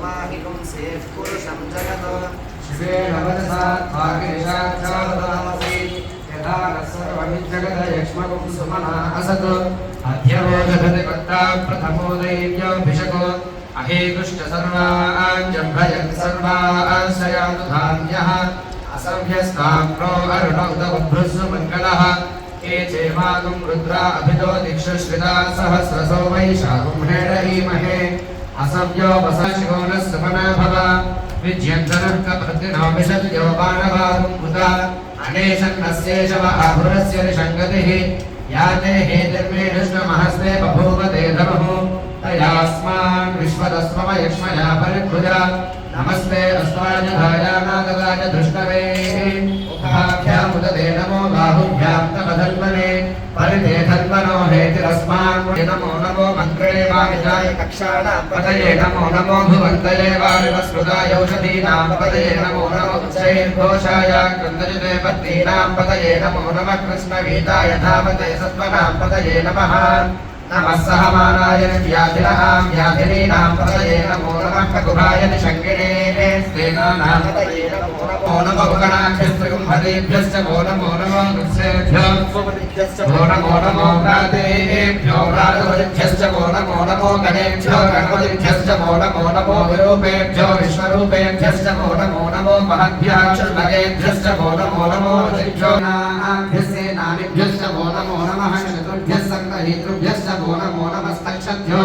माहिकं सेः पुरुषं जगत् शिवेन वदसा भागेशाक्षावदामसि यथा न सर्वमिज्जगत यक्ष्मकुं सुमना असत् अध्यवोदधति कर्ता प्रथमो दैव्योऽभिषको अहेतुष्ट सर्वाञ्जम्भयन् सर्वाश्रयातु धान्यः असभ्यस्ताम्रो अरुण उत उद्भृस्सु मङ्गलः ये चेमागुं रुद्रा अभितो दिक्षुश्रिता सहस्रसो वैशाखं हेडहीमहे असव्यो वसशिवो नः सुमना भव विज्यन्तनः कप्रतिनो विशद्यो बाणवारुं उत अनेशन्नस्येषव आभुरस्य निषङ्गतिः याते हेतिर्मेढुष्णमहस्ते बभूव ते धनुः तयास्मान् विश्वदस्मम यक्ष्मया परिभुजा नमस्ते अस्वाजधायानागवाज धृष्णवे उभाभ्यामुदते नमो बाहुभ्यां तमधन्वने परिते धन्वनो हेतिरस्मान् नमो नमो मन्त्रे वामिजाय कक्षाणां पतये नमो नमो भुवन्तये वारिवस्मृताय औषधीनां पतये नमो नमो उच्चैर्घोषाय क्रन्दयते पत्नीनां पतये नमो नमः कृष्णवीताय धावते सत्त्वनां पतये नमः नमः सहमानाय व्याधिरहां व्याधिनीनां पतये नमो नमः ककुभाय निषङ्गिणे स्तेनानां पतये नमो नमो गणाभ्यस्त्रिगुम्भदेभ्यश्च वो नमो नमो वृक्षेभ्यो वो नमो नमो प्रातेभ्यो प्रातपतिभ्यश्च वो नमो नमो गणेभ्यो गणपतिभ्यश्च वो नमो नमो विरूपेभ्यो विश्वरूपेभ्यश्च वो नमो नमो महद्भ्यः षड्भगेभ्यश्च वो नमो नमो ऋषिभ्यो नाभ्यस्तेनानिभ्यश्च वो नमो नमः शतुभ्यः सङ्गहेतृभ्यश्च वो नमो नमस्तक्षभ्यो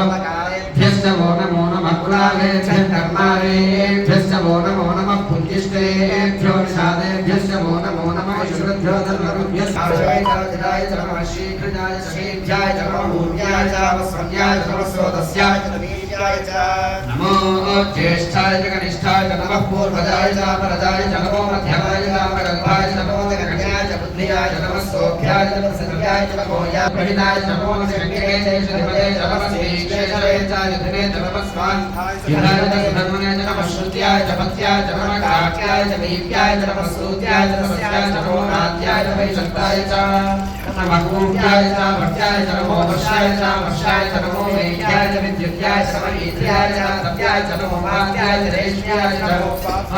भ्यश्च वो नमो नमः कुलालेभ्यः कर्मारेभ्यश्च वो नमो नमः पुञ्जिष्टेभ्यो निषादेभ्यश्च वो नमो नमः शुभ्रभ्यो धर्मरुभ्यश्च आशाय च नमः शीघ्रजाय शीघ्राय च नमः भूम्याय च वस्वन्याय च नमः स्रोतस्याय च वीर्याय च नमो ज्येष्ठाय च कनिष्ठाय च नमः पूर्वजाय च परजाय च नमो मध्यमाय च परगर्भाय च नमो गगण्याय च बुद्ध्याय च नमः सोभ्याय च नमः सत्याय च नमो याप्रहिताय च नमो शङ्करे च श्रीमते च नमः श्रीक्षेत्रे च युधने च नमः स्वान्धाय च सुधर्मणे च नमः श्रुत्याय च पत्याय च नमः काक्याय च वीर्याय च नमः सूत्याय च तपस्याय च नमो नाट्याय च वैशक्ताय च नमः कूप्याय च भट्याय च नमो वर्षाय च नमो वेद्याय च विद्युत्याय च नमः ईन्द्रियाय च तप्याय च नमो वाक्याय च रेष्म्याय च नमो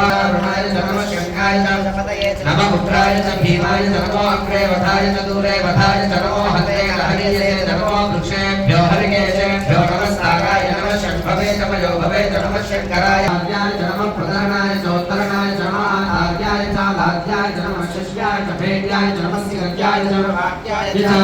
अरुणाय च नमः शङ्काय च नमः पुत्राय च भीमाय च नमो अग्रे वधाय च दूरे वधाय च नमो हते हरिये च नमो वृक्षेभ्यो हरिकेशेभ्यो नमस्ताराय नमः शम्भवे च मयो भवे च नमः शङ्कराय आद्याय च नमः प्रधानाय च उत्तरणाय च नमः आद्याय च लाद्याय च नमः शिष्याय च भेद्याय च नमः सिगद्याय च नमः वाक्याय च